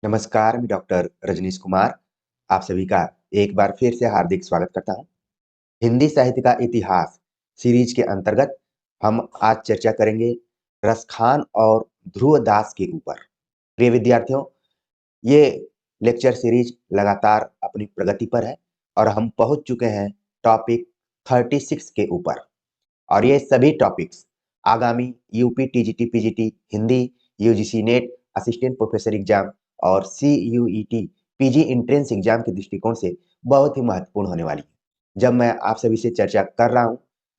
नमस्कार, मैं डॉक्टर रजनीश कुमार आप सभी का एक बार फिर से हार्दिक स्वागत करता हूँ। हिंदी साहित्य का इतिहास सीरीज के अंतर्गत हम आज चर्चा करेंगे रसखान और ध्रुव दास के ऊपर। प्रिय विद्यार्थियों, ये लेक्चर सीरीज लगातार अपनी प्रगति पर है और हम पहुंच चुके हैं टॉपिक 36 के ऊपर। और ये सभी टॉपिक्स आगामी UP TGT PGT Hindi, UGC net assistant professor exam और सीयूईटी पीजी एंट्रेंस एग्जाम के दृष्टिकोण से बहुत ही महत्वपूर्ण होने वाली है। जब मैं आप सभी से चर्चा कर रहा हूं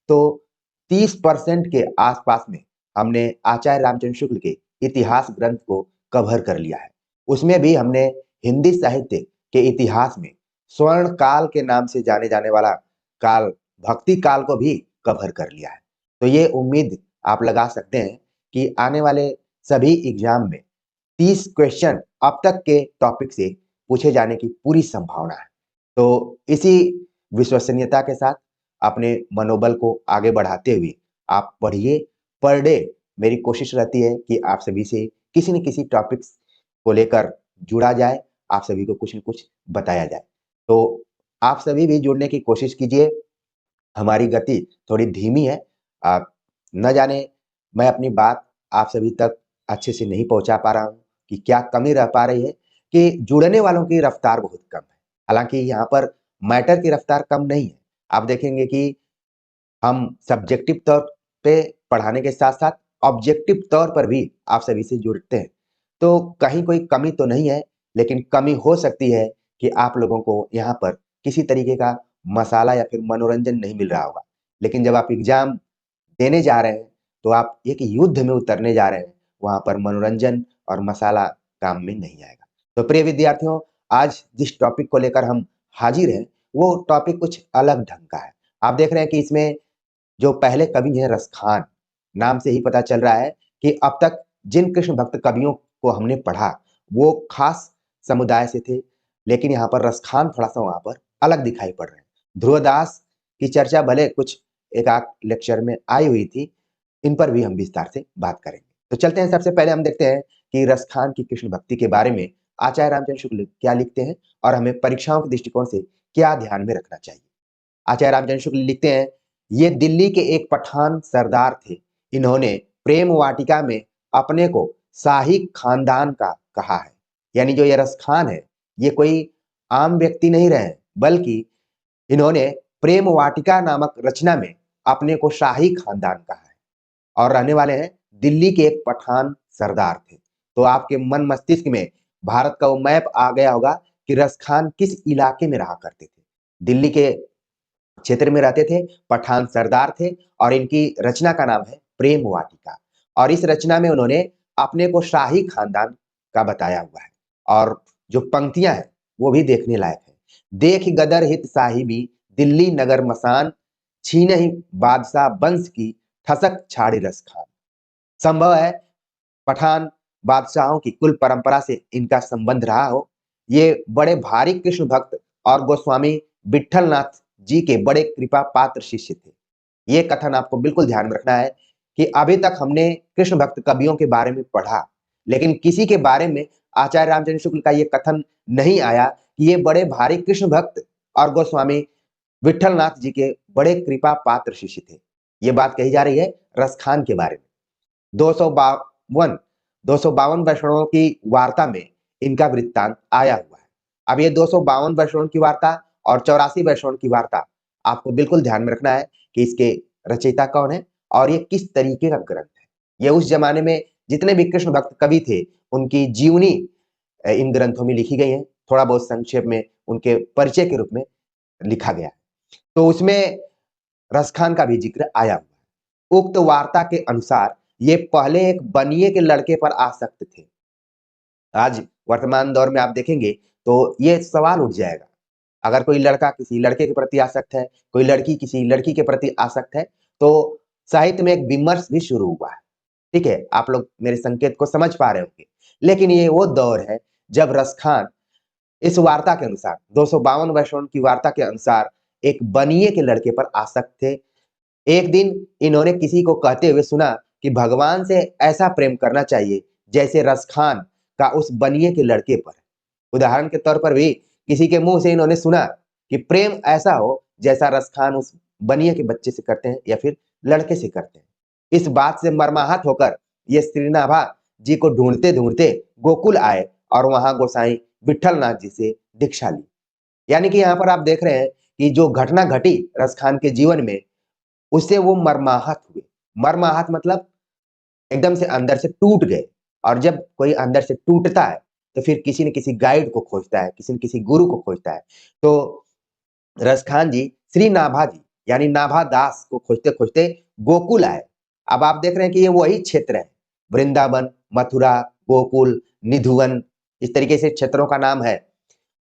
तो 30% के आसपास में हमने आचार्य रामचंद्र शुक्ल के इतिहास ग्रंथ को कवर कर लिया है। उसमें भी हमने हिंदी साहित्य के इतिहास में स्वर्ण काल के नाम से जाने जाने वाला काल, भक्ति काल को भी कवर कर लिया है। तो ये उम्मीद आप लगा सकते हैं कि आने वाले सभी एग्जाम में 30 क्वेश्चन अब तक के टॉपिक से पूछे जाने की पूरी संभावना है। तो इसी विश्वसनीयता के साथ अपने मनोबल को आगे बढ़ाते हुए आप पढ़िए। पर डे मेरी कोशिश रहती है कि आप सभी से किसी न किसी टॉपिक्स को लेकर जुड़ा जाए, आप सभी को कुछ न कुछ बताया जाए। तो आप सभी भी जुड़ने की कोशिश कीजिए। हमारी गति थोड़ी धीमी है। आप न जाने मैं अपनी बात आप सभी तक अच्छे से नहीं पहुंचा पा रहा हूं कि क्या कमी रह पा रही है कि जुड़ने वालों की रफ्तार बहुत कम है। हालांकि यहाँ पर मैटर की रफ्तार कम नहीं है। आप देखेंगे कि हम सब्जेक्टिव तौर पे पढ़ाने के साथ-साथ ऑब्जेक्टिव तौर पर भी आप सभी से जुड़ते हैं। तो कहीं कोई कमी तो नहीं है, लेकिन कमी हो सकती है कि आप लोगों को यहाँ पर किसी तरीके का मसाला या फिर मनोरंजन नहीं मिल रहा होगा। लेकिन जब आप एग्ज़ाम देने जा रहे हैं, तो आप एक युद्ध में उतरने जा रहे हैं, वहाँ पर मनोरंजन और मसाला काम में नहीं आएगा। तो प्रिय विद्यार्थियों, आज जिस टॉपिक को लेकर हम हाज़िर हैं, वो टॉपिक कुछ अलग ढंग का है। आप देख रहे हैं कि इसमें जो पहले कवि हैं रसखान, नाम से ही पता चल रहा है कि अब तक जिन कृष्ण भक्त कवियों को हमने पढ़ा, वो खास समुदाय से थे, लेकिन यहाँ पर रसखान थोड़ा-सा वहाँ पर अलग दिखाई पड़ रहे हैं। ध्रुवदास की चर्चा भले कुछ एक आध लेक्चर में आई हुई थी, इन पर भी हम विस्तार से बात करेंगे। तो चलते हैं, सबसे पहले हम देखते हैं कि रसखान की कृष्ण भक्ति के बारे में आचार्य रामचंद्र शुक्ल क्या लिखते हैं और हमें परीक्षाओं के दृष्टिकोण से क्या ध्यान में रखना चाहिए। आचार्य रामचंद्र शुक्ल लिखते हैं, ये दिल्ली के एक पठान सरदार थे। इन्होंने प्रेम वाटिका में अपने को शाही खानदान का कहा है। यानी जो ये रसखान है, ये कोई आम व्यक्ति नहीं रहे, बल्कि इन्होंने प्रेम वाटिका नामक रचना में अपने को शाही खानदान कहा है और रहने वाले हैं दिल्ली के एक पठान सरदार थे। तो आपके मन मस्तिष्क में भारत का वो मैप आ गया होगा कि रसखान किस इलाके में रहा करते थे। दिल्ली के क्षेत्र में रहते थे, पठान सरदार थे और इनकी रचना का नाम है प्रेम वाटिका। और इस रचना में उन्होंने अपने को शाही खानदान का बताया हुआ है और जो पंक्तियां हैं वो भी देखने लायक है। देख गदर हित साहिबी दिल्ली नगर मसान, छीनहि बादशाह वंश की ठसक छाड़ी रस खान। संभव है पठान बादशाहों की कुल परंपरा से इनका संबंध रहा हो। ये बड़े भारी कृष्ण भक्त और गोस्वामी विट्ठलनाथ जी के बड़े कृपा पात्र शिष्य थे। ये कथन आपको बिल्कुल ध्यान में रखना है कि अभी तक हमने कृष्ण भक्त कवियों के बारे में पढ़ा, लेकिन किसी के बारे में आचार्य रामचंद्र शुक्ल का ये कथन नहीं आया कि ये बड़े भारी कृष्ण भक्त और गोस्वामी विट्ठलनाथ जी के बड़े कृपा पात्र शिष्य थे। ये बात कही जा रही है रसखान के बारे में। 252 252 वैष्णवों की वार्ता में इनका वृत्तांत आया हुआ है। अब ये 252 वैष्णवों की वार्ता और 84 वैष्णवों की वार्ता आपको बिल्कुल ध्यान में रखना है कि इसके रचयिता कौन है और ये किस तरीके का ग्रंथ है। ये उस जमाने में जितने भी कृष्ण भक्त कवि थे, उनकी जीवनी इन ग्रंथों में लिखी गई है। थोड़ा बहुत संक्षेप में उनके परिचय के रूप में लिखा गया है। तो उसमें रसखान का भी जिक्र आया हुआ है। उक्त वार्ता के अनुसार ये पहले एक बनिए के लड़के पर आसक्त थे। आज वर्तमान दौर में आप देखेंगे तो ये सवाल उठ जाएगा। अगर कोई लड़का किसी लड़के के प्रति आसक्त है, कोई लड़की किसी लड़की के प्रति आसक्त है, तो साहित्य में एक विमर्श भी शुरू हुआ है। ठीक है, आप लोग मेरे संकेत को समझ पा रहे होंगे। लेकिन ये वो दौर है जब रसखान इस वार्ता के अनुसार 252 वैष्णव की वार्ता के अनुसार एक बनिए के लड़के पर आसक्त थे। एक दिन इन्होंने किसी को कहते हुए सुना कि भगवान से ऐसा प्रेम करना चाहिए जैसे रसखान का उस बनिए के लड़के पर। उदाहरण के तौर पर भी किसी के मुंह से इन्होंने सुना कि प्रेम ऐसा हो जैसा रस खान उस बनिए के बच्चे से करते हैं या फिर लड़के से करते हैं। इस बात से मर्माहत होकर ये श्रीनाभा जी को ढूंढते ढूंढते गोकुल आए और वहां गोसाई विठल नाथ जी से दीक्षा ली। यानी कि यहाँ पर आप देख रहे हैं कि जो घटना घटी रस खान के जीवन में, उससे वो मर्माहत हुए। मर्माहत मतलब एकदम से अंदर से टूट गए। और जब कोई अंदर से टूटता है तो फिर किसी न किसी गाइड को खोजता है, किसी न किसी गुरु को खोजता है। तो रस खान जी श्री नाभा जी यानी नाभा दास को खोजते खोजते गोकुल आए। अब आप देख रहे हैं कि ये वही क्षेत्र है, वृंदावन, मथुरा, गोकुल, निधुवन, इस तरीके से क्षेत्रों का नाम है।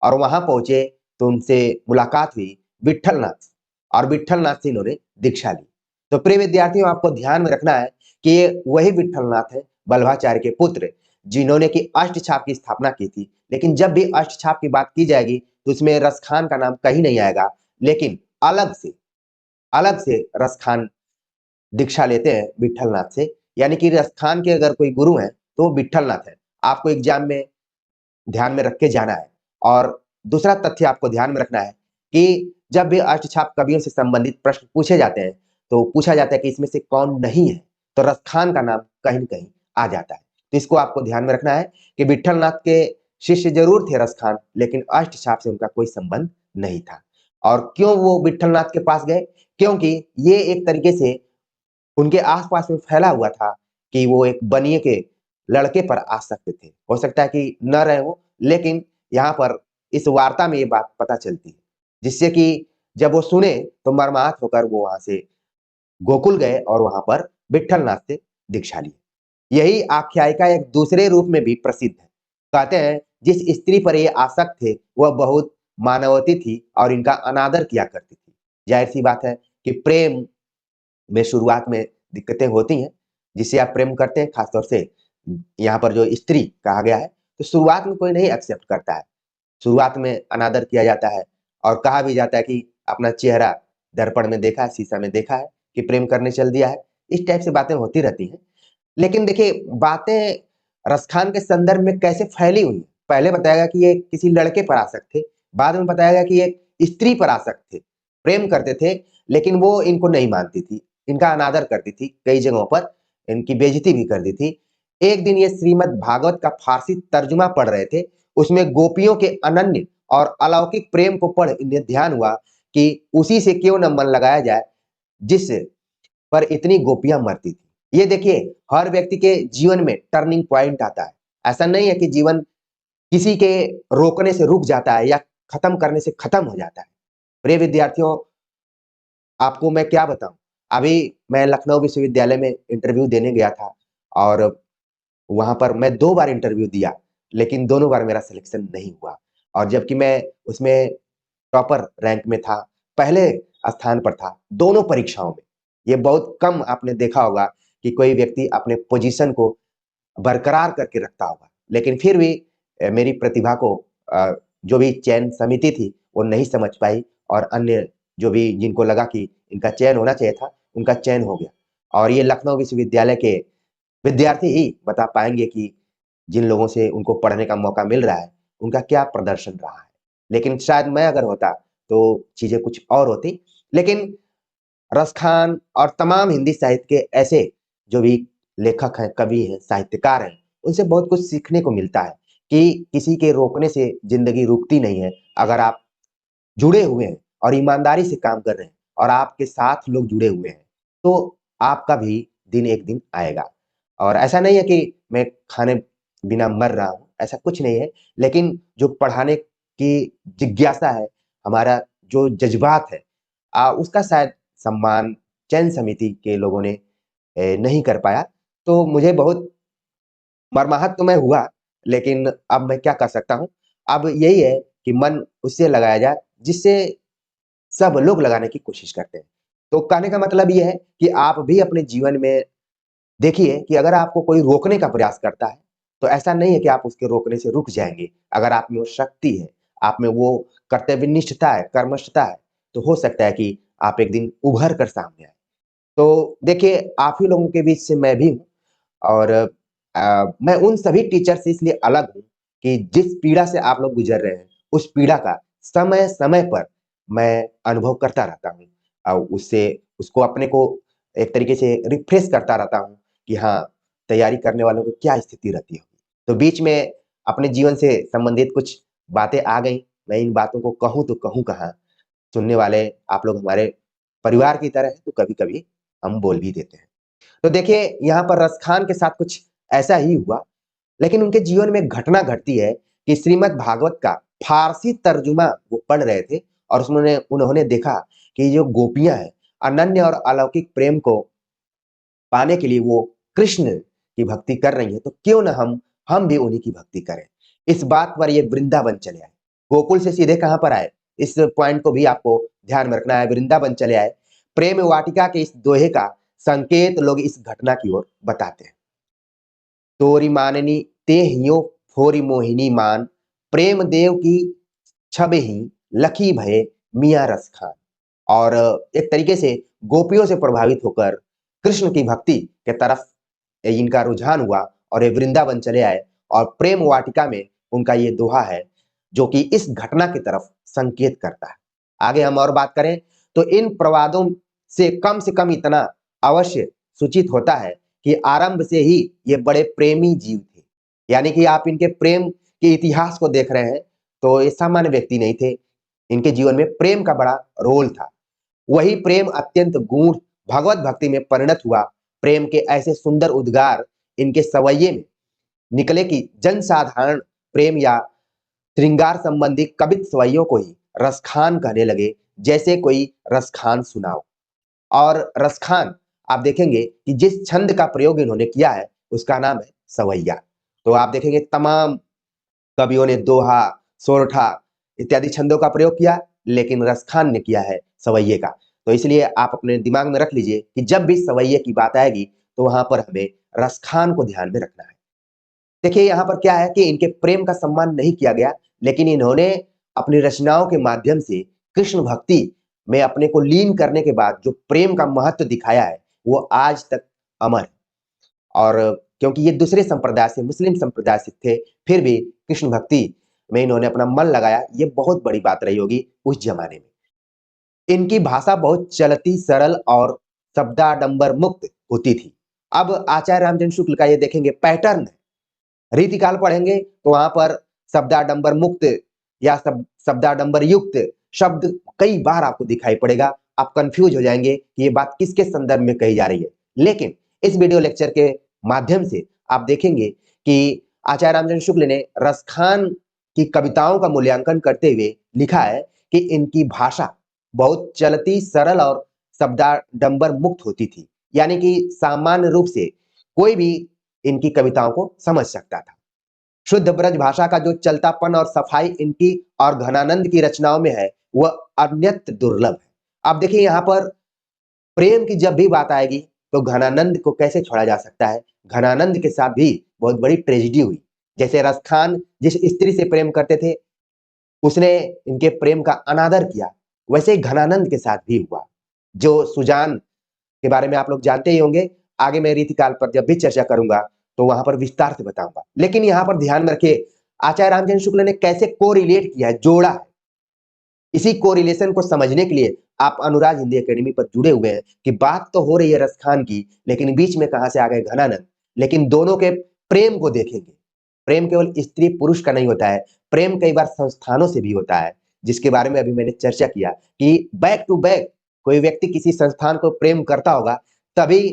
और वहां पहुंचे तो उनसे मुलाकात हुई विठल नाथ, और विठल नाथ से इन्होंने दीक्षा ली। तो प्रिय विद्यार्थियों, आपको ध्यान में रखना है कि ये वही विठल नाथ है, बल्भाचार्य के पुत्र, जिन्होंने की अष्टछाप की स्थापना की थी। लेकिन जब भी अष्टछाप की बात की जाएगी तो उसमें रस खान का नाम कहीं नहीं आएगा, लेकिन अलग से रस खान दीक्षा लेते हैं विठल नाथ से। यानी कि रस खान के अगर कोई गुरु हैं तो वो विठल नाथ है। आपको एग्जाम में ध्यान में रख के जाना है। और दूसरा तथ्य आपको ध्यान में रखना है कि जब भी अष्टछाप कवियों से संबंधित प्रश्न पूछे जाते हैं तो पूछा जाता है कि इसमें से कौन नहीं है, तो रस खान का नाम कहीं न कहीं आ जाता है। तो इसको आपको ध्यान में रखना है कि विठल नाथ के शिष्य जरूर थे रस खान, लेकिन अष्टछाप से उनका कोई संबंध नहीं था। और क्यों वो विठल नाथ के पास गए? क्योंकि ये एक तरीके से उनके आस-पास में फैला हुआ था कि वो एक बनिए के लड़के पर आसक्त थे। हो सकता है कि न रहे हों, लेकिन यहाँ पर इस वार्ता में ये बात पता चलती है, जिससे कि जब वो सुने तो मर्माहत होकर वो वहाँ से गोकुल गए और वहाँ पर विट्ठल नाथ से दीक्षा ली। यही आख्यायिका एक दूसरे रूप में भी प्रसिद्ध है। कहते हैं जिस स्त्री पर ये आसक्त थे वह बहुत मानवती थी और इनका अनादर किया करती थी। ज़ाहिर-सी बात है कि प्रेम में शुरुआत में दिक्कतें होती हैं, जिससे आप प्रेम करते हैं, खासतौर से यहाँ पर जो स्त्री कहा गया है, तो शुरुआत में कोई नहीं एक्सेप्ट करता है। शुरुआत में अनादर किया जाता है और कहा भी जाता है कि अपना चेहरा दर्पण में देखा है, शीशा में देखा है कि प्रेम करने चल दिया है। इस टाइप से बातें होती रहती हैं। लेकिन देखिए, बातें रसखान के संदर्भ में कैसे फैली हुई हैं। पहले बताया गया कि ये किसी लड़के पर आसक्त थे, बाद में बताया गया कि ये स्त्री पर आसक्त थे, प्रेम करते थे, लेकिन वो इनको नहीं मानती थी, इनका अनादर करती थी, कई जगहों पर इनकी बेइज्जती भी कर दी थी। एक दिन ये श्रीमद् भागवत का फारसी तर्जुमा पढ़ रहे थे, उसमें गोपियों के अनन्य और अलौकिक प्रेम को पढ़ इन्हें ध्यान हुआ कि उसी से क्यों न मन लगाया जाए, जिस पर इतनी गोपियां मरती थी। ये देखिए, हर व्यक्ति के जीवन में टर्निंग पॉइंट आता है। ऐसा नहीं है कि जीवन किसी के रोकने से रुक जाता है या खत्म करने से खत्म हो जाता है। प्रिय विद्यार्थियों, आपको मैं क्या बताऊं, अभी मैं लखनऊ विश्वविद्यालय में इंटरव्यू देने गया था और वहां पर मैं 2 बार इंटरव्यू दिया, लेकिन दोनों बार मेरा सिलेक्शन नहीं हुआ। और जबकि मैं उसमें टॉपर रैंक में था, पहले स्थान पर था, दोनों परीक्षाओं में। ये बहुत कम आपने देखा होगा कि कोई व्यक्ति अपने पोजीशन को बरकरार करके रखता होगा। लेकिन फिर भी मेरी प्रतिभा को जो भी चयन समिति थी, वो नहीं समझ पाई और अन्य जो भी जिनको लगा कि इनका चयन होना चाहिए था, उनका चयन हो गया। और ये लखनऊ विश्वविद्यालय के विद्यार्थी ही बता पाएँगे कि जिन लोगों से उनको पढ़ने का मौका मिल रहा है, उनका क्या प्रदर्शन रहा है। लेकिन शायद मैं अगर होता, तो चीज़ें कुछ और होती। लेकिन रस खान और तमाम हिंदी साहित्य के ऐसे जो भी लेखक हैं, कवि हैं, साहित्यकार हैं, उनसे बहुत कुछ सीखने को मिलता है कि किसी के रोकने से ज़िंदगी रुकती नहीं है। अगर आप जुड़े हुए हैं और ईमानदारी से काम कर रहे हैं और आपके साथ लोग जुड़े हुए हैं, तो आपका भी दिन एक दिन आएगा। और ऐसा नहीं है कि मैं खाने बिना मर रहा हूँ, ऐसा कुछ नहीं है। लेकिन जो पढ़ाने की जिज्ञासा है, हमारा जो जज़्बात है उसका शायद सम्मान चयन समिति के लोगों ने नहीं कर पाया। तो मुझे बहुत मर्माहत तो मैं हुआ, लेकिन अब मैं क्या कर सकता हूँ? अब यही है कि मन उससे लगाया जाए जिससे सब लोग लगाने की कोशिश करते हैं। तो कहने का मतलब ये है कि आप भी अपने जीवन में देखिए कि अगर आपको कोई रोकने का प्रयास करता है, तो ऐसा नहीं है कि आप उसके रोकने से रुक जाएँगे। अगर आप में वो शक्ति है, आप में वो कर्तव्यनिष्ठता है, कर्मठता है, तो हो सकता है कि आप एक दिन उभर कर सामने आएँ। तो देखिए, आप ही लोगों के बीच से मैं भी हूँ और मैं उन सभी टीचर से इसलिए अलग हूँ कि जिस पीड़ा से आप लोग गुजर रहे हैं, उस पीड़ा का समय-समय पर मैं अनुभव करता रहता हूँ। उससे उसको अपने को एक तरीके से रिफ्रेश करता रहता हूँ कि हाँ, तैयारी करने वालों की क्या स्थिति रहती है। तो बीच में अपने जीवन से संबंधित कुछ बातें आ गईं, मैं इन बातों को कहूँ तो कहूँ कहाँ? सुनने वाले आप लोग हमारे परिवार की तरह हैं, तो कभी-कभी हम बोल भी देते हैं। तो देखिए, यहाँ पर रस खान के साथ कुछ ऐसा ही हुआ, लेकिन उनके जीवन में एक घटना घटती है कि श्रीमद् भागवत का फारसी तर्जुमा वो पढ़ रहे थे और उसमें उन्होंने उन्होंने देखा कि जो गोपियाँ हैं, अनन्य और अलौकिक प्रेम को पाने के लिए वो कृष्ण की भक्ति कर रही हैं, तो क्यों ना हम भी उन्हीं की भक्ति करें। इस बात पर ये वृंदावन चले आए। गोकुल से सीधे कहाँ पर आए? इस पॉइंट को भी आपको ध्यान में रखना है, वृंदावन चले आए। प्रेम वाटिका के इस दोहे का संकेत लोग इस घटना की ओर बताते हैं। तोरी माननी ते हियो फोरी मोहिनी मान, प्रेम देव की छब ही लखी भये मियाँ रस खान। और एक तरीके से गोपियों से प्रभावित होकर कृष्ण की भक्ति के तरफ इनका रुझान हुआ और ये वृंदावन चले आए और प्रेम वाटिका में उनका ये दोहा है, जो कि इस घटना की तरफ संकेत करता है। आगे हम और बात करें तो इन प्रवादों से कम इतना अवश्य सूचित होता है कि आरंभ से ही ये बड़े प्रेमी जीव थे। यानी कि आप इनके प्रेम के इतिहास को देख रहे हैं, तो ये सामान्य व्यक्ति नहीं थे। इनके जीवन में प्रेम का बड़ा रोल था। वही प्रेम अत्यंत गूढ़ भगवत भक्ति में परिणत हुआ। प्रेम के ऐसे सुंदर उद्गार इनके सवैये में निकले कि जनसाधारण प्रेम या श्रृंगार संबंधी कवित सवैयों को ही रसखान कहने लगे, जैसे कोई रसखान सुनाओ। और रसखान आप देखेंगे कि जिस छंद का प्रयोग इन्होंने किया है, उसका नाम है सवैया। तो आप देखेंगे तमाम कवियों ने दोहा, सोरठा इत्यादि छंदों का प्रयोग किया, लेकिन रसखान ने किया है सवैये का। तो इसलिए आप अपने दिमाग में रख लीजिए कि जब भी सवैये की बात आएगी, तो वहाँ पर हमें रसखान को ध्यान में रखना है। देखिए यहाँ पर क्या है कि इनके प्रेम का सम्मान नहीं किया गया, लेकिन इन्होंने अपनी रचनाओं के माध्यम से कृष्ण भक्ति में अपने को लीन करने के बाद जो प्रेम का महत्व दिखाया है, वो आज तक अमर है। और क्योंकि ये दूसरे संप्रदाय से मुस्लिम संप्रदाय से थे, फिर भी कृष्ण भक्ति में इन्होंने अपना मन लगाया, ये बहुत बड़ी बात रही होगी उस जमाने में। इनकी भाषा बहुत चलती, सरल और शब्दाडंबर मुक्त होती थी। अब आचार्य रामचंद्र शुक्ल का ये देखेंगे पैटर्न है। रीतिकाल पढ़ेंगे तो वहां पर शब्दाडंबर मुक्त या शब्दाडंबर युक्त शब्द कई बार आपको दिखाई पड़ेगा। आप कंफ्यूज हो जाएंगे कि ये बात किसके संदर्भ में कही जा रही है। लेकिन इस वीडियो लेक्चर के माध्यम से आप देखेंगे कि आचार्य रामचंद्र शुक्ल ने रसखान की कविताओं का मूल्यांकन करते हुए लिखा है कि इनकी भाषा बहुत चलती, सरल और शब्दाडंबर मुक्त होती थी। यानी कि सामान्य रूप से कोई भी इनकी कविताओं को समझ सकता था। शुद्ध ब्रज भाषा का जो चलतापन और सफाई इनकी और घनानंद की रचनाओं में है, वह अन्यत्र दुर्लभ है। आप देखिए यहाँ पर प्रेम की जब भी बात आएगी, तो घनानंद को कैसे छोड़ा जा सकता है। घनानंद के साथ भी बहुत बड़ी ट्रेजेडी हुई। जैसे रसखान जिस स्त्री से प्रेम करते थे, उसने इनके प्रेम का अनादर किया, वैसे ही घनानंद के साथ भी हुआ। जो सुजान के बारे में आप लोग जानते ही होंगे। आगे मैं रीतिकाल पर जब भी चर्चा करूंगा, तो वहां पर विस्तार से बताऊंगा। लेकिन यहाँ पर ध्यान में रखिए, आचार्य रामचंद्र शुक्ल ने कैसे कोरिलेट किया है, जोड़ा है। इसी कोरिलेशन को समझने के लिए आप अनुराग हिंदी एकेडमी पर जुड़े हुए हैं कि बात तो हो रही है रसखान की, लेकिन बीच में कहां से आ गए घनानंद। लेकिन दोनों के प्रेम को देखेंगे। प्रेम केवल स्त्री पुरुष का नहीं होता है, प्रेम कई बार संस्थानों से भी होता है, जिसके बारे में अभी मैंने चर्चा किया कि बैक टू बैक कोई व्यक्ति किसी संस्थान को प्रेम करता होगा, तभी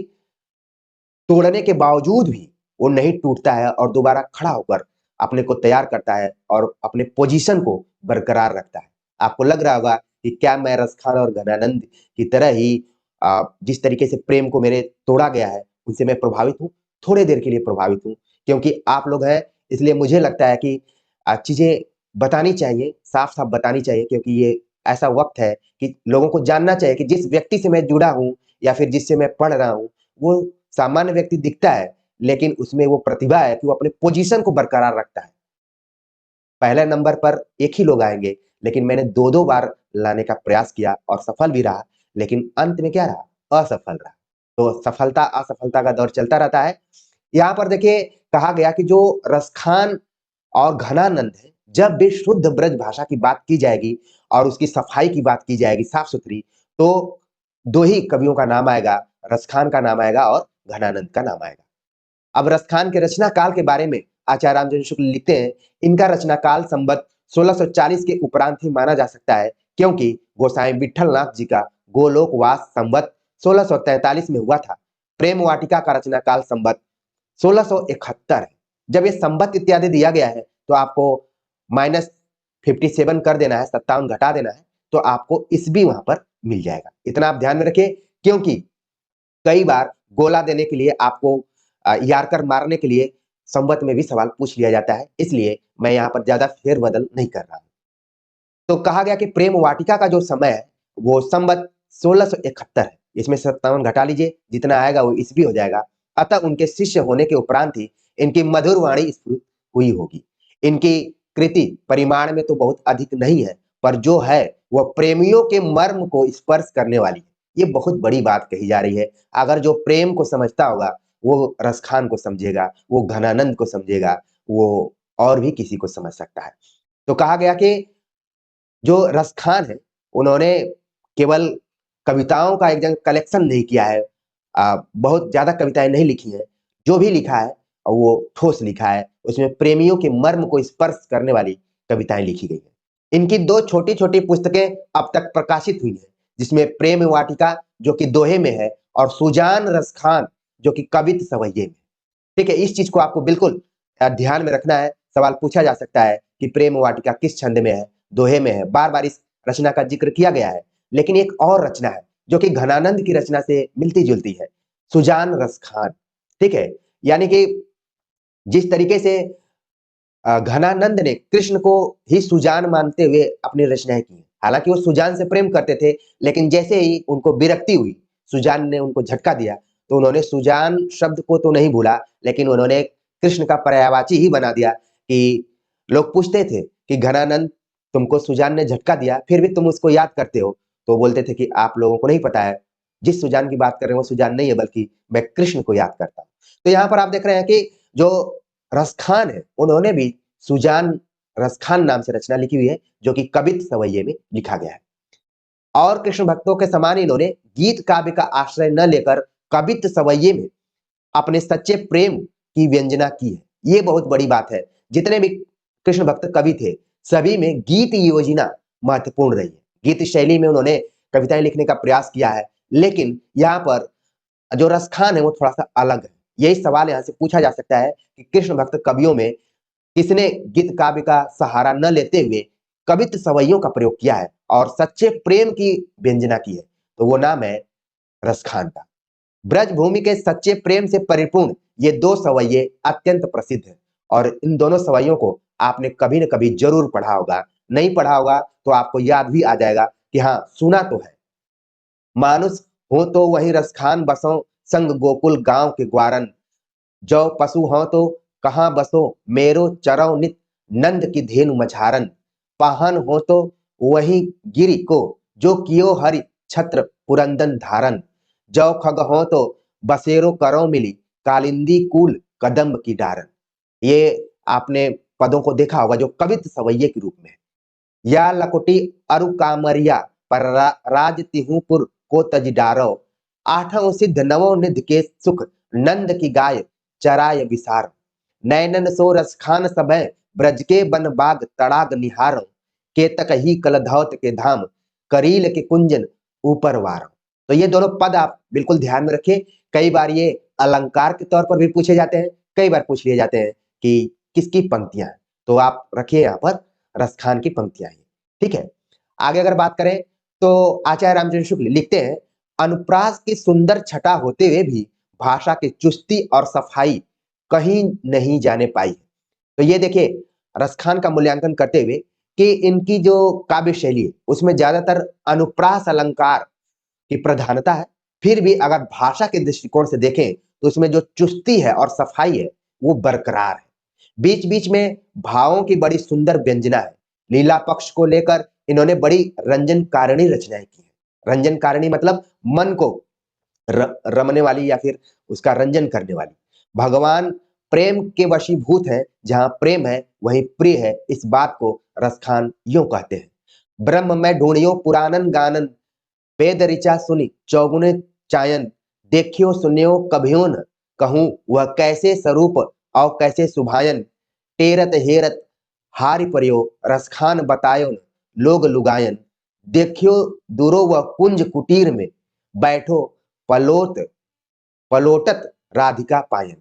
तोड़ने के बावजूद भी वो नहीं टूटता है और दोबारा खड़ा होकर अपने को तैयार करता है और अपने पोजीशन को बरकरार रखता है। आपको लग रहा होगा कि क्या मैं रसखान और घनानंद की तरह ही जिस तरीके से प्रेम को मेरे तोड़ा गया है, उनसे मैं प्रभावित हूँ? थोड़े देर के लिए प्रभावित हूँ, क्योंकि आप लोग हैं, इसलिए मुझे लगता है कि चीज़ें बतानी चाहिए, साफ-साफ बतानी चाहिए, क्योंकि ये ऐसा वक़्त है कि लोगों को जानना चाहिए कि जिस व्यक्ति से मैं जुड़ा हूँ या फिर जिससे मैं पढ़ रहा हूँ, वो सामान्य व्यक्ति दिखता है, लेकिन उसमें वो प्रतिभा है कि वो अपने पोजीशन को बरकरार रखता है। पहले नंबर पर एक ही लोग आएँगे, लेकिन मैंने 2-2 बार लाने का प्रयास किया और सफल भी रहा, लेकिन अंत में क्या रहा? असफल रहा। तो सफलता-असफलता का दौर चलता रहता है। यहाँ पर देखिए कहा गया कि जो रसखान और घनानंद है, जब भी शुद्ध ब्रज भाषा की बात की जाएगी और उसकी सफाई की बात की जाएगी साफ-सुथरी, तो 2 ही कवियों का नाम आएगा, रसखान का नाम आएगा और घनानंद का नाम आएगा। अब रसखान के रचना काल के बारे में आचार्य रामचंद्र शुक्ल लिखते हैं, इनका रचना काल संवत 1640 के उपरांत ही माना जा सकता है, क्योंकि गोसाई विट्ठलनाथ जी का गोलोकवास संवत 1643 में हुआ था। प्रेम वाटिका का रचना काल संवत 1671 है। जब ये संवत इत्यादि दिया गया है, तो आपको -57 कर देना है, 57 घटा देना है, तो आपको ईस्वी वहां पर मिल जाएगा। इतना आप ध्यान में रखिए, क्योंकि कई बार गोला देने के लिए आपको यारकर मारने के लिए संवत में भी सवाल पूछ लिया जाता है, इसलिए मैं यहाँ पर ज्यादा फेरबदल नहीं कर रहा हूँ। तो कहा गया कि प्रेम वाटिका का जो समय है वो संवत 1671 है। इसमें 57 घटा लीजिए, जितना आएगा वो ईस्वी हो जाएगा। अतः उनके शिष्य होने के उपरांत ही इनकी मधुर वाणी स्फुरित हुई होगी। इनकी कृति परिमाण में तो बहुत अधिक नहीं है, पर जो है वह प्रेमियों के मर्म को स्पर्श करने वाली है। ये बहुत बड़ी बात कही जा रही है। अगर जो प्रेम को समझता होगा, वो रसखान को समझेगा, वो घनानंद को समझेगा, वो और भी किसी को समझ सकता है। तो कहा गया कि जो रसखान है, उन्होंने केवल कविताओं का एक जगह कलेक्शन नहीं किया है, बहुत ज़्यादा कविताएँ नहीं लिखी हैं। जो भी लिखा है वो ठोस लिखा है, उसमें प्रेमियों के मर्म को स्पर्श करने वाली कविताएँ लिखी गई हैं। इनकी 2 छोटी-छोटी पुस्तकें अब तक प्रकाशित हुई हैं, जिसमें प्रेम वाटिका जो कि दोहे में है और सुजान रसखान जो कि कवित्त सवैये में। ठीक है, इस चीज़ को आपको बिल्कुल ध्यान में रखना है। सवाल पूछा जा सकता है कि प्रेम वाटिका किस छंद में है, दोहे में है। बार-बार इस रचना का ज़िक्र किया गया है, लेकिन एक और रचना है, जो कि घनानंद की रचना से मिलती-जुलती है, सुजान रसखान, ठीक है? यानी कि जिस तरीके से घनानंद ने कृष्ण को ही सुजान मानते हुए अपनी रचनाएँ की हैं। हालाँकि वो सुजान से प्रेम करते थे, लेकिन जैसे ही उनको विरक्ति हुई, सुजान ने उनको झटका दिया, तो उन्होंने सुजान शब्द को तो नहीं भूला, लेकिन उन्होंने कृष्ण का पर्यायवाची ही बना दिया कि लोग पूछते थे कि घनानंद तुमको सुजान ने झटका दिया, फिर भी तुम उसको याद करते हो। तो बोलते थे कि आप लोगों को नहीं पता है, जिस सुजान की बात कर रहे हैं वो सुजान नहीं है, बल्कि मैं कृष्ण को याद करता हूँ। तो यहाँ पर आप देख रहे हैं कि जो रसखान है, उन्होंने भी सुजान रसखान नाम से रचना लिखी हुई है, जो कि कवित्त सवैये में लिखा गया है। और कृष्ण भक्तों के समान इन्होंने गीत काव्य का आश्रय न लेकर कवित्त सवैये में अपने सच्चे प्रेम की व्यंजना की है। ये बहुत बड़ी बात है। जितने भी कृष्ण भक्त कवि थे, सभी में गीत योजना महत्वपूर्ण रही है। गीत शैली में उन्होंने कविताएँ लिखने का प्रयास किया है, लेकिन यहाँ पर जो रसखान है वो थोड़ा-सा अलग है। यही सवाल यहाँ से पूछा जा सकता है कि कृष्ण भक्त कवियों में किसने गीत काव्य का सहारा न लेते हुए कवित्त सवैयों का प्रयोग किया है और सच्चे प्रेम की व्यंजना की है, तो वो नाम है रसखान का। ब्रज भूमि के सच्चे प्रेम से परिपूर्ण ये 2 सवैये अत्यंत प्रसिद्ध हैं और इन दोनों सवैयों को आपने कभी न कभी ज़रूर पढ़ा होगा। नहीं पढ़ा होगा तो आपको याद भी आ जाएगा कि हाँ, सुना तो है। मानुष हो तो वही रसखान बसों, संग गोकुल गाँव के ग्वारन। जौ पशु हों तो कहाँ बसो, मेरो चरौ नित नंद की धेनु मझारन। पाहन हो तो वही गिरि को, जो कियो हरि छत्र पुरंदन धारन। जौ खग हो तो बसेरो करो मिली, कालिंदी कूल कदम्ब की डारन। ये आपने पदों को देखा होगा जो कवित्त सवैये के रूप में है। या लकुटी अरु कामरिया पर राज तिहुपुर को तज डारो। आठों सिद्ध नवों निध के सुख, नंद की गाय चराय विसार। नैनन सो रसखान सभय, ब्रज के बन बाग तड़ाग निहारो। केतक ही कलधौत के धाम, करील के कुंजन ऊपर वार। तो ये दोनों पद आप बिल्कुल ध्यान में रखिए। कई बार ये अलंकार के तौर पर भी पूछे जाते हैं, कई बार पूछ लिए जाते हैं कि किसकी पंक्तियां हैं। तो आप रखिए यहाँ पर रसखान की पंक्तियां हैं, ठीक है। आगे अगर बात करें तो आचार्य रामचंद्र शुक्ल लिखते हैं, अनुप्रास की सुंदर छटा होते हुए भी भाषा की चुस्ती और सफाई कहीं नहीं जाने पाई। तो ये देखिए रसखान का मूल्यांकन करते हुए कि इनकी जो काव्य शैली है उसमें ज्यादातर अनुप्रास अलंकार की प्रधानता है। फिर भी अगर भाषा के दृष्टिकोण से देखें तो इसमें जो चुस्ती है और सफाई है वो बरकरार है। बीच-बीच में भावों की बड़ी सुंदर व्यंजना है। लीला पक्ष को लेकर इन्होंने बड़ी रंजनकारिणी रचनाएँ की हैं। रंजनकारिणी मतलब मन को रमने वाली या फिर उसका रंजन करने वाली। भगवान प्रेम के वशीभूत हैं, जहाँ प्रेम है वहीं प्रिय है, इस बात को रसखान यूँ कहते हैं। ब्रह्म मैं ढूँढियो पुरानन गानन, वेद ऋचा सुनि चौगुने चायन, देखियो सुनियो कभियो न कहूँ, वह कैसे स्वरूप और कैसे सुभायन, टेरत हेरत हारि पर्यो रसखान बतायो न लोग लुगायन, देखियो दूरो वह कुंज कुटीर में, बैठो पलोत पलोटत राधिका पायन।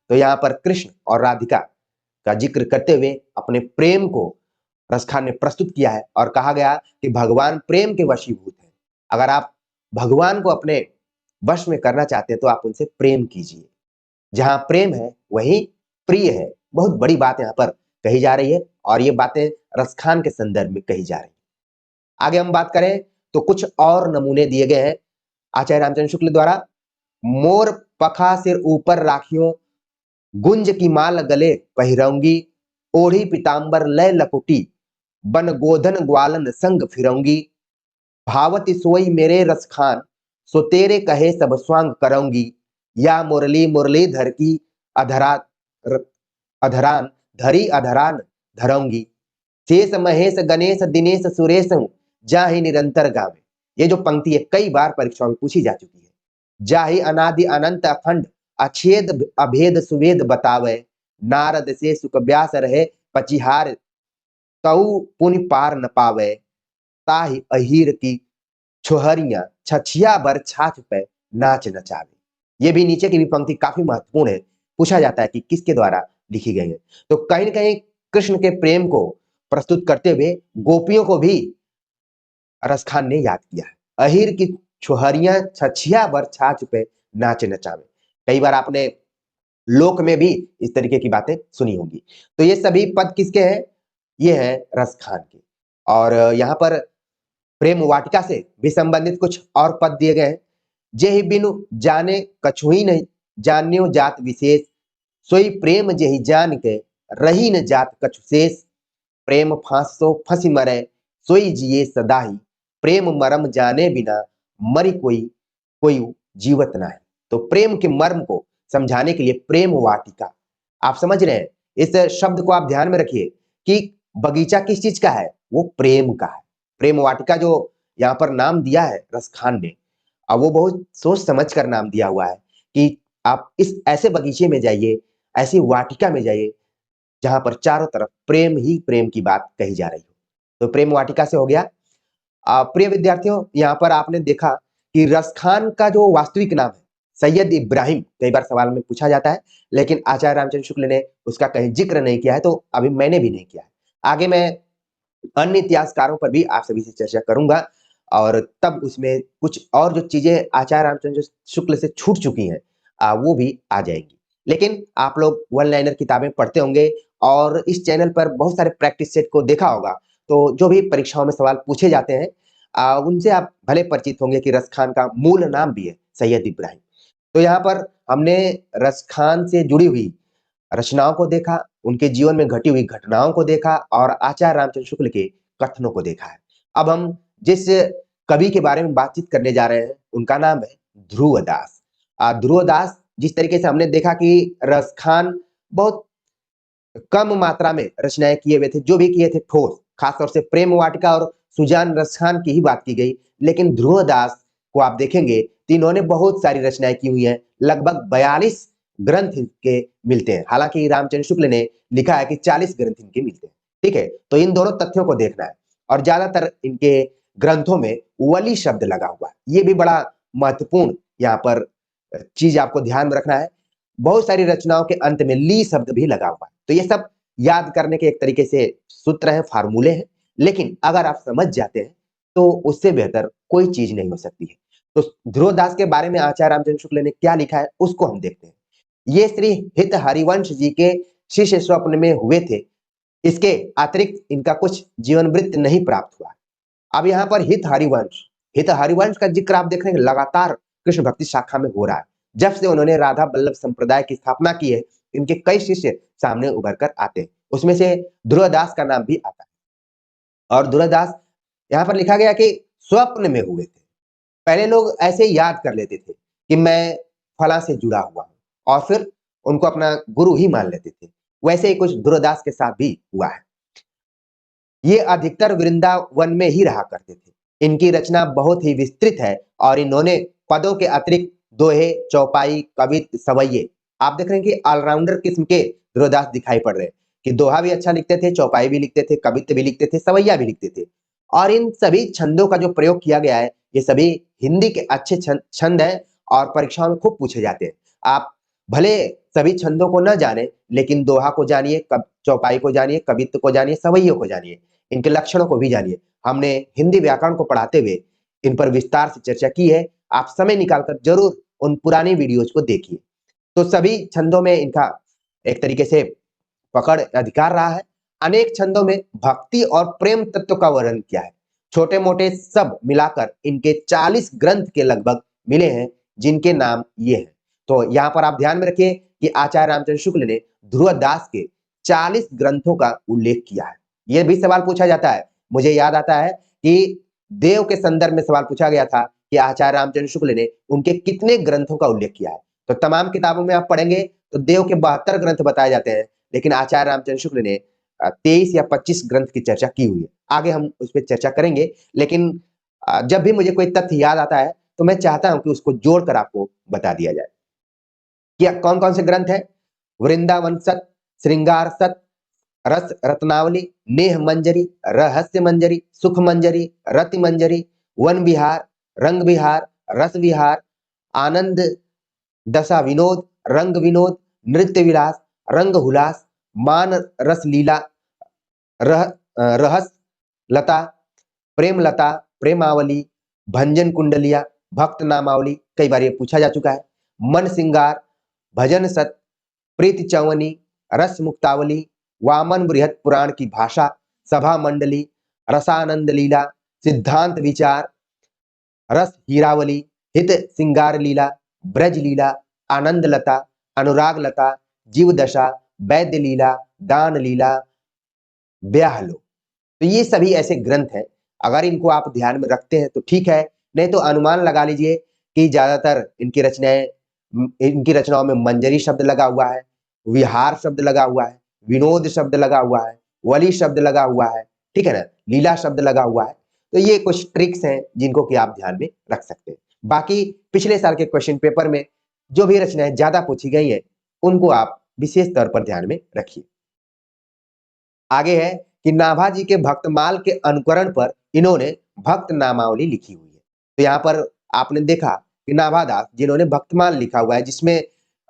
तो यहाँ पर कृष्ण और राधिका का जिक्र करते हुए अपने प्रेम को रसखान ने प्रस्तुत किया है और कहा गया कि भगवान प्रेम के वशीभूत हैं। अगर आप भगवान को अपने वश में करना चाहते हैं तो आप उनसे प्रेम कीजिए। जहाँ प्रेम है वहीं प्रिय है। बहुत बड़ी बात यहाँ पर कही जा रही है और ये बातें रसखान के संदर्भ में कही जा रही है। आगे हम बात करें तो कुछ और नमूने दिए गए हैं आचार्य रामचंद्र शुक्ल द्वारा। मोर पखा सिर ऊपर राखियों, गुंज की माल गले पहिरऊंगी, ओढ़ी पीताम्बर लय लकुटी, बन गोधन ग्वालन संग फिरऊंगी, भावती सोई मेरे रसखान, सो तेरे कहे सब स्वांग करऊंगी, या मुरली मुरलीधर की अधरा अधरान धरी अधरान धरऊंगी, शेष महेश गणेश दिनेश सुरेश हूं जाहि निरंतर गावे। ये जो पंक्ति है कई बार परीक्षाओं में पूछी जा चुकी है। जाहि अनादि अनंत अखंड अछेद अभेद सुवेद बतावे, नारद से सुख व्यास रहे पचिहार, तऊ पुनि पार न पावे, ताहि अहीर की छोहरियां छछिया भर छाछ पे नाच नचावे। ये भी नीचे की भी पंक्ति काफी महत्वपूर्ण है। पूछा जाता है कि किसके द्वारा लिखी गई है, तो कहीं न कहीं कृष्ण के प्रेम को प्रस्तुत करते हुए गोपियों को भी रसखान ने याद किया है। अहीर की छोहरियां छछिया भर छाछ पे नाच नचावे। कई बार आपने लोक में भी इस तरीके की बातें सुनी होंगी। तो ये सभी पद किसके हैं? ये है रसखान के। और यहाँ पर प्रेम वाटिका से भी संबंधित कुछ और पद दिए गए हैं। जेहि बिनु जाने कछुई नहीं जान्यो जात विशेष, सोई प्रेम जेहि जान के रही न जात कछु शेष, प्रेम फांसो फंसी मरे सोई जिए सदाही, प्रेम मरम जाने बिना मरी कोई कोई जीवत ना है। तो प्रेम के मर्म को समझाने के लिए प्रेम वाटिका, आप समझ रहे हैं, इस शब्द को आप ध्यान में रखिए कि बगीचा किस चीज का है? वो प्रेम का है। प्रेम वाटिका जो यहाँ पर नाम दिया है रसखान ने, अब वो बहुत सोच समझ कर नाम दिया हुआ है कि आप इस ऐसे बगीचे में जाइए, ऐसी वाटिका में जाइए जहां पर चारों तरफ प्रेम ही प्रेम की बात कही जा रही हो। तो प्रेम वाटिका से हो गया। प्रिय विद्यार्थियों, यहाँ पर आपने देखा कि रसखान का जो वास्तविक नाम है सैयद इब्राहिम, कई बार सवाल में पूछा जाता है, लेकिन आचार्य रामचंद्र शुक्ल ने उसका कहीं जिक्र नहीं किया है, तो अभी मैंने भी नहीं किया है। आगे मैं अन्य इतिहासकारों पर भी आप सभी से चर्चा करूंगा और तब उसमें कुछ और जो चीजें आचार्य रामचंद्र शुक्ल से छूट चुकी हैं वो भी आ जाएंगी। लेकिन आप लोग वन लाइनर किताबें पढ़ते होंगे और इस चैनल पर बहुत सारे प्रैक्टिस सेट को देखा होगा, तो जो भी परीक्षाओं में सवाल पूछे जाते हैं उनसे आप भले परिचित होंगे कि रसखान का मूल नाम भी है सैयद इब्राहिम। तो यहाँ पर हमने रसखान से जुड़ी हुई रचनाओं को देखा, उनके जीवन में घटी हुई घटनाओं को देखा और आचार्य रामचंद्र शुक्ल के कथनों को देखा है। अब हम जिस कवि के बारे में बातचीत करने जा रहे हैं उनका नाम है ध्रुवदास। ध्रुवदास, जिस तरीके से हमने देखा कि रसखान बहुत कम मात्रा में रचनाएं किए हुए थे, जो भी किए थे ठोस, खासतौर से प्रेम वाटिका और सुजान रसखान की ही बात की गई। लेकिन ध्रुवदास को आप देखेंगे तो इन्होंने बहुत सारी रचनाएं की हुई हैं, लगभग 42 ग्रंथ इनके मिलते हैं। हालांकि रामचंद्र शुक्ल ने लिखा है कि 40 ग्रंथ इनके मिलते हैं। ठीक है, तो इन दोनों तथ्यों को देखना है। और ज्यादातर इनके ग्रंथों में वली शब्द लगा हुआ है, ये भी बड़ा महत्वपूर्ण यहाँ पर चीज आपको ध्यान में रखना है। बहुत सारी रचनाओं के अंत में ली शब्द भी लगा हुआ है। तो ये सब याद करने के एक तरीके से सूत्र हैं, फार्मूले हैं, लेकिन अगर आप समझ जाते हैं तो उससे बेहतर कोई चीज नहीं हो सकती है। तो ध्रुवदास के बारे में आचार्य रामचंद्र शुक्ल ने क्या लिखा है उसको हम देखते हैं। ये श्री हित हरिवंश जी के शिष्य स्वप्न में हुए थे, इसके अतिरिक्त इनका कुछ जीवन वृत्त नहीं प्राप्त हुआ। अब यहाँ पर हित हरिवंश का जिक्र आप देख रहे हैं लगातार कृष्ण भक्ति शाखा में हो रहा है। जब से उन्होंने राधा बल्लभ संप्रदाय की स्थापना की है, इनके कई शिष्य सामने उभर कर आते हैं, उसमें से ध्रुवदास का नाम भी आता है। और ध्रुवदास यहाँ पर लिखा गया कि स्वप्न में हुए थे। पहले लोग ऐसे याद कर लेते थे कि मैं फला से जुड़ा हुआ हूं, और फिर उनको अपना गुरु ही मान लेते थे। वैसे ही कुछ ध्रुवदास के साथ भी हुआ है। ये अधिकतर वृंदावन में ही रहा करते थे। इनकी रचना बहुत ही विस्तृत है और इन्होंने पदों के अतिरिक्त दोहे, चौपाई, कवित्त, सवैये, आप देख रहे हैं कि ऑलराउंडर किस्म के ध्रुवदास दिखाई पड़ रहे हैं कि दोहा भी अच्छा लिखते थे, चौपाई भी लिखते थे, कवित्त भी लिखते थे, सवैया भी लिखते थे। और इन सभी छंदों का जो प्रयोग किया गया है, ये सभी हिंदी के अच्छे छंद हैं और परीक्षाओं में खूब पूछे जाते हैं। आप भले सभी छंदों को न जाने, लेकिन दोहा को जानिए, चौपाई को जानिए, कवित्त को जानिए, सवैयों को जानिए, इनके लक्षणों को भी जानिए। हमने हिंदी व्याकरण को पढ़ाते हुए इन पर विस्तार से चर्चा की है। आप समय निकालकर जरूर उन पुरानी वीडियोज को देखिए। तो सभी छंदों में इनका एक तरीके से पकड़ अधिकार रहा है। अनेक छंदों में भक्ति और प्रेम तत्व का वर्णन किया है। छोटे मोटे सब मिलाकर इनके 40 ग्रंथ के लगभग मिले हैं, जिनके नाम ये हैं। तो यहाँ पर आप ध्यान में रखिए कि आचार्य रामचंद्र शुक्ल ने ध्रुवदास के 40 ग्रंथों का उल्लेख किया है। यह भी सवाल पूछा जाता है। मुझे याद आता है कि देव के संदर्भ में सवाल पूछा गया था कि आचार्य रामचंद्र शुक्ल ने उनके कितने ग्रंथों का उल्लेख किया है। तो तमाम किताबों में आप पढ़ेंगे तो देव के 72 ग्रंथ बताए जाते हैं, लेकिन आचार्य रामचंद्र शुक्ल ने 23 या 25 ग्रंथ की चर्चा की हुई है। आगे हम उस पर चर्चा करेंगे, लेकिन जब भी मुझे कोई तथ्य याद आता है तो मैं चाहता हूं कि उसको जोड़कर आपको बता दिया जाए कि कौन कौन से ग्रंथ है। वृंदावन सत, श्रृंगार सत, रस रत्नावली, नेह मंजरी, रहस्य मंजरी, सुख मंजरी, रति मंजरी, वन विहार, रंग विहार, रस विहार, आनंद दशा विनोद, रंग विनोद, नृत्य विलास, रंग हुलास, मान रस लीला, रहस लता, प्रेम लता, प्रेमावली, भंजन कुंडलिया, भक्त नामावली, कई बार ये पूछा जा चुका है। मन सिंगार, भजन सत, प्रीति चौवनी, रस मुक्तावली, वामन बृहत पुराण की भाषा, सभा मंडली, रसानंद लीला, सिद्धांत विचार, रस हीरावली, हित सिंगार लीला, ब्रज लीला, आनंद लता, अनुराग लता, जीव दशा, वैद्य लीला, दान लीला, ब्याह लो। तो ये सभी ऐसे ग्रंथ हैं। अगर इनको आप ध्यान में रखते हैं तो ठीक है, नहीं तो अनुमान लगा लीजिए कि ज्यादातर इनकी रचनाओं में मंजरी शब्द लगा हुआ है, विहार शब्द लगा हुआ है, विनोद शब्द लगा हुआ है, वली शब्द लगा हुआ है, ठीक है ना, लीला शब्द लगा हुआ है। तो ये कुछ ट्रिक्स हैं जिनको कि आप ध्यान में रख सकते हैं। बाकी पिछले साल के क्वेश्चन पेपर में जो भी रचनाएं ज्यादा पूछी गई है, उनको आप विशेष तौर पर ध्यान में रखिए। आगे है कि नाभाजी के भक्तमाल के अनुकरण पर इन्होंने भक्त नामावली लिखी हुई है। तो यहाँ पर आपने देखा कि नाभादास जिन्होंने भक्तमाल लिखा हुआ है, जिसमें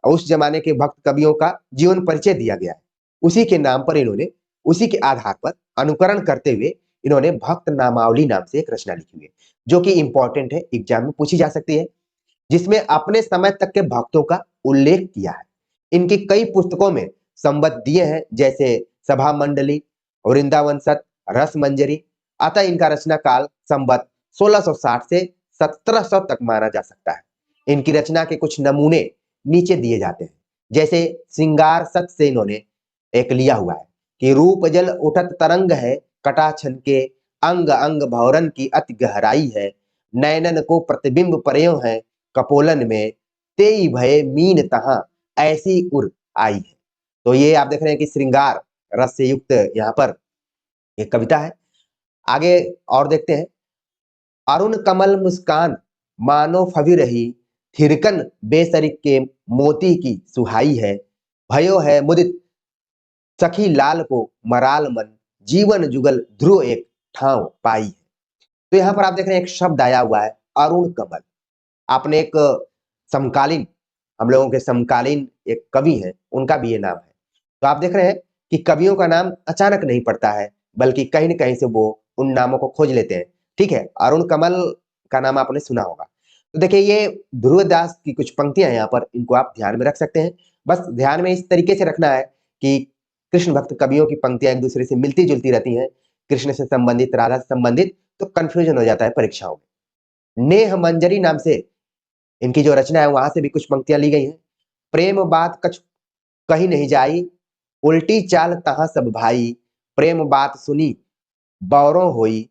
उस जमाने के भक्त कवियों का जीवन परिचय दिया गया है, उसी के नाम पर इन्होंने, उसी के आधार पर अनुकरण करते हुए इन्होंने भक्त नामावली नाम से एक रचना लिखी हुई है, जो कि इंपॉर्टेंट है, एग्जाम में पूछी जा सकती है, जिसमें अपने समय तक के भक्तों का उल्लेख किया है। इनकी कई पुस्तकों में संबद्ध दिए हैं, जैसे सभा मंडली, वृंदावन सत, रस मंजरी। अतः इनका रचना काल संबत 1660 से 1700 तक माना जा सकता है। इनकी रचना के कुछ नमूने नीचे दिए जाते हैं। जैसे श्रृंगार सत से इन्होंने एक लिया हुआ है कि रूप जल उठत तरंग है, कटाछन के अंग अंग भौरन की अति गहराई है, नैनन को प्रतिबिंब पर्यो है, कपोलन में तेई भय मीन तहां ऐसी उर आई है। तो ये आप देख रहे हैं कि श्रृंगार रस से युक्त यहाँ पर एक कविता है। आगे और देखते हैं। अरुण कमल मुस्कान मानो फवि रही, थिरकन बेसरिक के मोती की सुहाई है, भयो है मुदित सखी लाल को मराल मन, जीवन जुगल ध्रुव एक ठाव पाई है। तो यहाँ पर आप देख रहे हैं एक शब्द आया हुआ है, अरुण कमल। आपने एक समकालीन, हम लोगों के समकालीन एक कवि हैं, उनका भी ये नाम है। तो आप देख रहे हैं कि कवियों का नाम अचानक नहीं पड़ता है, बल्कि कहीं न कहीं से वो उन नामों को खोज लेते हैं। ठीक है, अरुण कमल का नाम आपने सुना होगा। तो देखिए ये ध्रुवदास की कुछ पंक्तियां यहाँ पर, इनको आप ध्यान में रख सकते हैं। बस ध्यान में इस तरीके से रखना है कि कृष्ण भक्त कवियों की पंक्तियां एक दूसरे से मिलती जुलती रहती हैं, कृष्ण से संबंधित, राधा से संबंधित, तो कंफ्यूजन हो जाता है परीक्षाओं में। नेह मंजरी नाम से इनकी जो रचना है, वहां से भी कुछ पंक्तियां ली गई हैं। प्रेम बात कछ कही नहीं जाई, उल्टी चाल तहां सब भाई, प्रेम बात सुनी बौरों होई,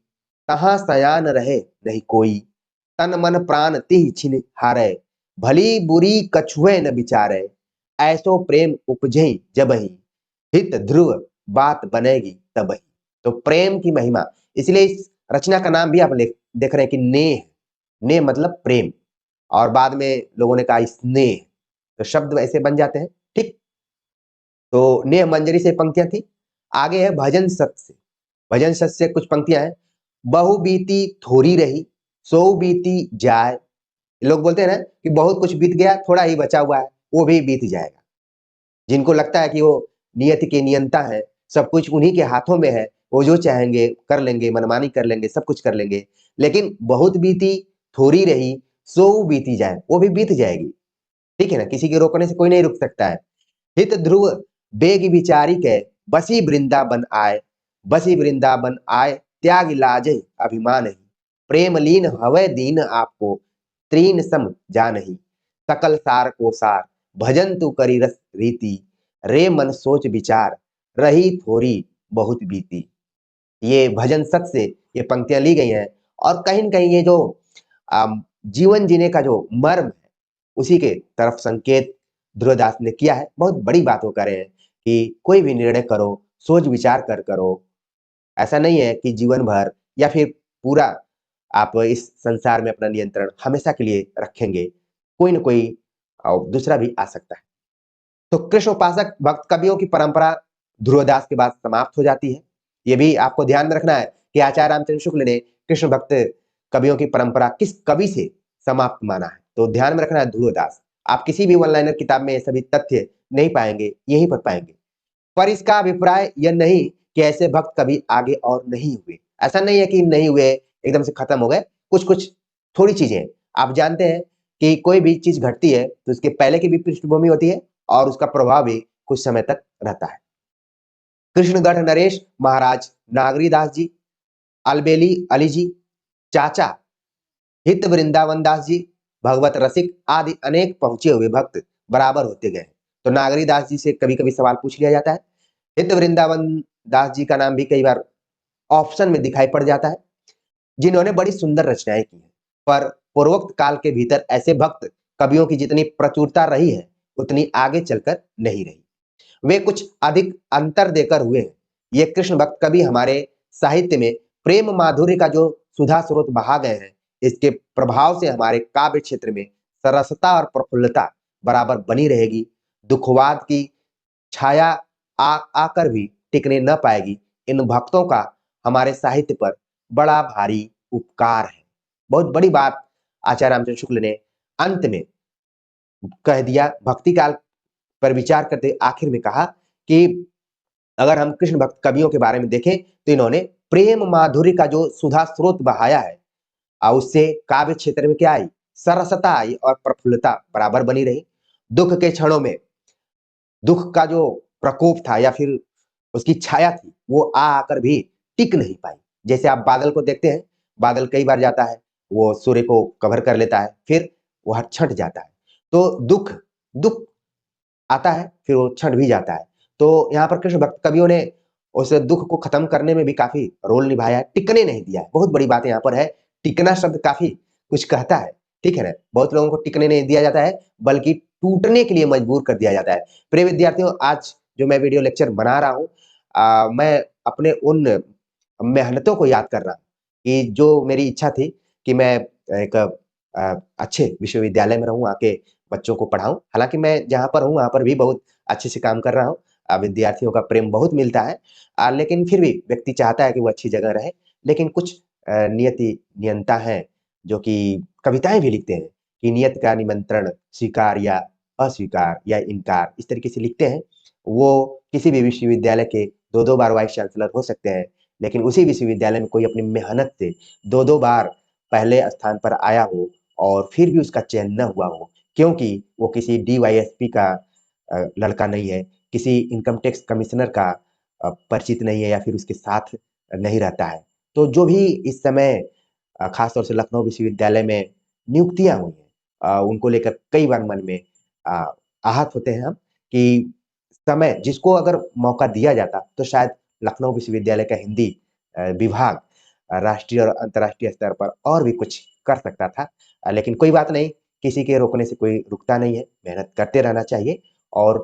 तहां सयान रहे नहीं कोई, तन मन प्राण तिह छिन हारे, भली बुरी कछुए न बिचारे, ऐसो प्रेम उपजई जबहि, हित ध्रुव बात बनेगी तबहि। तो प्रेम की महिमा, इसलिए इस रचना का नाम भी आप देख रहे हैं कि नेह, नेह मतलब प्रेम, और बाद में लोगों ने कहा स्नेह, तो शब्द वैसे बन जाते हैं, ठीक। तो नेह मंजरी से पंक्तियां थी। आगे है भजन सत से। भजन सत से कुछ पंक्तियां हैं। बहु बीती थोड़ी रही, सो बीती जाए। लोग बोलते हैं ना कि बहुत कुछ बीत गया, थोड़ा ही बचा हुआ है, वो भी बीत जाएगा। जिनको लगता है कि वो नियति के नियंता है, सब कुछ उन्हीं के हाथों में है, वो जो चाहेंगे कर लेंगे, मनमानी कर लेंगे, सब कुछ कर लेंगे। लेकिन बहुत बीती थोड़ी रही, सो बीती जाए, वो भी बीत जाएगी। ठीक है ना, किसी के रोकने से कोई नहीं रुक सकता है। हित ध्रुव बेग विचारी के, बसी वृंदावन आए, बसी वृंदावन आए, त्याग लाज अभिमान ही। प्रेम लीन हवै दीन आपको, त्रीन सम जा नहीं। सकल सार को सार, भजन तू करी रस रीति। रे मन सोच विचार, रही थोड़ी बहुत बीती। ये भजन सत से ये पंक्तियां ली गई हैं, और कहीं न कहीं ये जो जीवन जीने का जो मर्म है, उसी के तरफ संकेत ध्रुवदास ने किया है। बहुत बड़ी बात वो कर रहे हैं कि कोई भी निर्णय करो, सोच विचार कर करो। ऐसा नहीं है कि जीवन भर या फिर पूरा आप इस संसार में अपना नियंत्रण हमेशा के लिए रखेंगे। कोई न कोई दूसरा भी आ सकता है। तो कृष्ण उपासक भक्त कवियों की परंपरा ध्रुवदास के बाद समाप्त हो जाती है। ये भी आपको ध्यान में रखना है कि आचार्य रामचंद्र शुक्ल ने कृष्ण भक्त कवियों की परंपरा किस कवि से समाप्त माना है। तो ध्यान में रखना है ध्रुवदास। आप किसी भी वन लाइनर किताब में ये सभी तथ्य नहीं पाएंगे, यहीं पर पाएंगे। पर इसका अभिप्राय यह नहीं कि ऐसे भक्त कभी आगे और नहीं हुए। ऐसा नहीं है कि नहीं हुए, एकदम से खत्म हो गए। कुछ कुछ थोड़ी चीजें आप जानते हैं कि कोई भी चीज घटती है तो उसके पहले की भी पृष्ठभूमि होती है और उसका प्रभाव भी कुछ समय तक रहता है। कृष्णगढ़ नरेश महाराज, नागरीदास जी, अलबेली अली जी, चाचा हित वृंदावन दास जी, भगवत रसिक आदि अनेक पहुंचे हुए भक्त बराबर होते गए। तो नागरीदास जी से कभी कभी सवाल पूछ लिया जाता है। हित वृंदावन दास जी का नाम भी कई बार ऑप्शन में दिखाई पड़ जाता है, जिन्होंने बड़ी सुंदर रचनाएं की हैं। पर पूर्वोक्त काल के भीतर ऐसे भक्त कवियों की जितनी प्रचुरता रही है, उतनी आगे चलकर नहीं रही। वे कुछ अधिक अंतर देकर हुए हैं। ये कृष्ण भक्त कवि हमारे साहित्य में प्रेम माधुर्य का जो सुधा स्रोत बहा गए हैं, इसके प्रभाव से हमारे काव्य क्षेत्र में सरसता और प्रफुल्लता बराबर बनी रहेगी। दुखवाद की छाया आकर भी टिकने न पाएगी। इन भक्तों का हमारे साहित्य पर बड़ा भारी उपकार है। बहुत बड़ी बात आचार्य रामचंद्र शुक्ल ने अंत में कह दिया। भक्ति काल पर विचार करते आखिर में कहा कि अगर हम कृष्ण भक्त कवियों के बारे में देखें तो इन्होंने प्रेम माधुर्य का जो सुधा स्रोत बहाया है, उससे काव्य क्षेत्र में क्या आई, सरसता आई और प्रफुल्लता बराबर बनी रही। दुख के क्षणों में दुख का जो प्रकोप था या फिर उसकी छाया थी, वो आकर भी टिक नहीं पाई। जैसे आप बादल को देखते हैं, बादल कई बार जाता है, वो सूर्य को कवर कर लेता है, फिर वह छट जाता है। तो दुख दुख आता है, फिर वो छट भी जाता है। तो यहाँ पर कृष्ण भक्त कवियों ने उस दुख को खत्म करने में भी काफी रोल निभाया है, टिकने नहीं दिया है। बहुत बड़ी बात यहाँ पर है। टिकना शब्द काफी कुछ कहता है, ठीक है ना। बहुत लोगों को टिकने नहीं दिया जाता है, बल्कि टूटने के लिए मजबूर कर दिया जाता है। प्रिय विद्यार्थियों, आज जो मैं वीडियो लेक्चर बना रहा हूँ, मैं अपने उन मेहनतों को याद कर रहा हूँ कि जो मेरी इच्छा थी कि मैं एक अच्छे विश्वविद्यालय में रहूँ, आके बच्चों को पढ़ाऊँ। हालाँकि मैं जहाँ पर हूँ, वहाँ पर भी बहुत अच्छे से काम कर रहा हूँ। विद्यार्थियों का प्रेम बहुत मिलता है। लेकिन फिर भी व्यक्ति चाहता है कि वो अच्छी जगह रहे। लेकिन कुछ नियति नियंता हैं, जो कि कविताएँ भी लिखते हैं कि नियत का निमंत्रण स्वीकार या अस्वीकार या इनकार, इस तरीके से लिखते हैं। वो किसी भी विश्वविद्यालय के 2-2 बार वाइस चांसलर हो सकते हैं, लेकिन उसी विश्वविद्यालय में कोई अपनी मेहनत से 2-2 बार पहले स्थान पर आया हो और फिर भी उसका चयन न हुआ हो, क्योंकि वो किसी डीवाईएसपी का लड़का नहीं है, किसी इनकम टैक्स कमिश्नर का परिचित नहीं है या फिर उसके साथ नहीं रहता है। तो जो भी इस समय खास तौर से लखनऊ विश्वविद्यालय में नियुक्तियाँ हुई हैं, उनको लेकर कई बार मन में अ, आहत होते हैं हम कि समय जिसको अगर मौका दिया जाता तो शायद लखनऊ विश्वविद्यालय का हिंदी विभाग राष्ट्रीय और अंतर्राष्ट्रीय स्तर पर और भी कुछ कर सकता था। लेकिन कोई बात नहीं, किसी के रोकने से कोई रुकता नहीं है, मेहनत करते रहना चाहिए और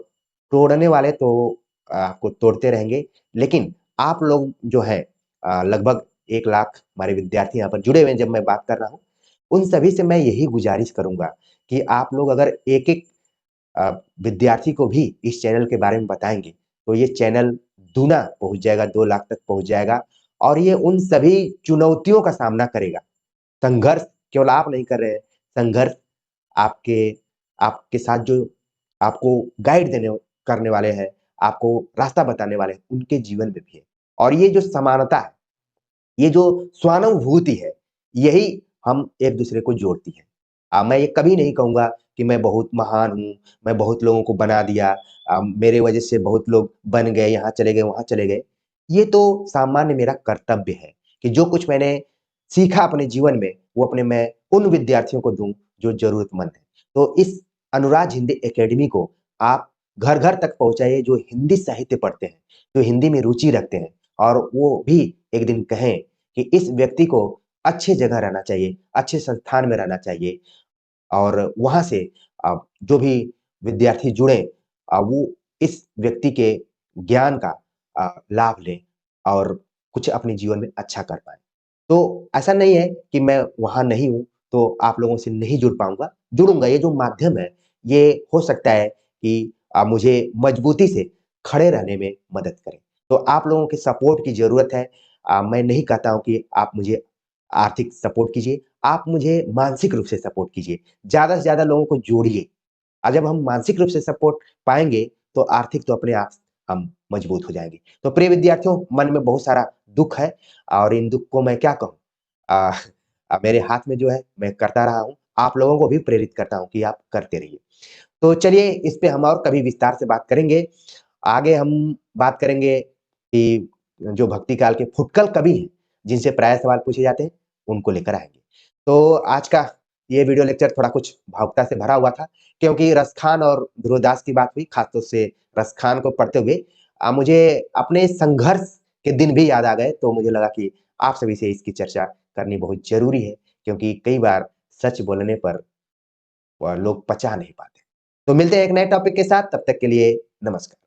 तोड़ने वाले तो आपको तोड़ते रहेंगे, लेकिन आप लोग जो है लगभग 1 लाख हमारे विद्यार्थी यहाँ पर जुड़े हुए हैं जब मैं बात कर रहा हूँ, उन सभी से मैं यही गुज़ारिश करूँगा कि आप लोग अगर एक-एक अ, विद्यार्थी को भी इस चैनल के बारे में बताएँगे, तो ये चैनल दूना पहुँच जाएगा, 2 लाख तक पहुँच जाएगा और ये उन सभी चुनौतियों का सामना करेगा। संघर्ष केवल आप नहीं कर रहे हैं, संघर्ष आपके आपके साथ जो आपको गाइड देने करने वाले हैं, आपको रास्ता बताने वाले हैं, उनके जीवन में भी है। और ये जो समानता है, ये जो स्वानुभूति है, यही हम एक-दूसरे को जोड़ती है। मैं ये कभी नहीं कहूँगा कि मैं बहुत महान हूँ, मैं बहुत लोगों को बना दिया मेरे वजह से बहुत लोग बन गए, यहाँ चले गए, वहाँ चले गए। ये तो सामान्य मेरा कर्तव्य है कि जो कुछ मैंने सीखा अपने जीवन में, वो अपने मैं उन विद्यार्थियों को दूँ, जो ज़रूरतमंद हैं। तो इस अनुराज हिंदी अकेडमी को आप घर-घर तक पहुँचाइए, जो हिंदी साहित्य पढ़ते हैं, जो हिंदी में रुचि रखते हैं और वो भी एक दिन कहें कि इस व्यक्ति को अच्छी जगह रहना चाहिए, अच्छे संस्थान में रहना चाहिए और वहाँ से जो भी विद्यार्थी जुड़े वो इस व्यक्ति के ज्ञान का लाभ लें और कुछ अपने जीवन में अच्छा कर पाएँ। तो ऐसा नहीं है कि मैं वहाँ नहीं हूँ, तो आप लोगों से नहीं जुड़ पाऊँगा, जुड़ूँगा। ये जो माध्यम है, ये हो सकता है कि मुझे मजबूती से खड़े रहने में मदद करे। तो आप लोगों के सपोर्ट की ज़रूरत है। मैं नहीं कहता हूँ कि आप मुझे आर्थिक सपोर्ट कीजिए, आप मुझे मानसिक रूप से सपोर्ट कीजिए। ज़्यादा से ज़्यादा लोगों को जोड़िए। जब हम मानसिक रूप से सपोर्ट पाएँगे, तो आर्थिक तो अपने आप हम मजबूत हो जाएँगे। तो प्रिय विद्यार्थियों, मन में बहुत सारा दुःख है और इन दुःख को मैं क्या कहूँ? अ मेरे हाथ में जो है, मैं करता रहा हूँ। आप लोगों को भी प्रेरित करता हूँ कि आप करते रहिए। तो चलिए इस पे हम और कभी विस्तार से बात करेंगे। आगे हम बात करेंगे कि जो भक्ति काल के फुटकल कवि हैं, जिनसे प्रायः सवाल पूछे जाते हैं, उनको लेकर आएँगे। तो आज का ये वीडियो लेक्चर थोड़ा कुछ भावुकता से भरा हुआ था, क्योंकि रसखान और ध्रुवदास की बात हुई, खास तौर से रसखान को पढ़ते हुए मुझे अपने संघर्ष के दिन भी याद आ गए, तो मुझे लगा कि आप सभी से इसकी चर्चा करनी बहुत ज़रूरी है, क्योंकि कई बार सच बोलने पर लोग पचा नहीं पाते। तो मिलते हैं एक नए टॉपिक के साथ, तब तक के लिए नमस्कार।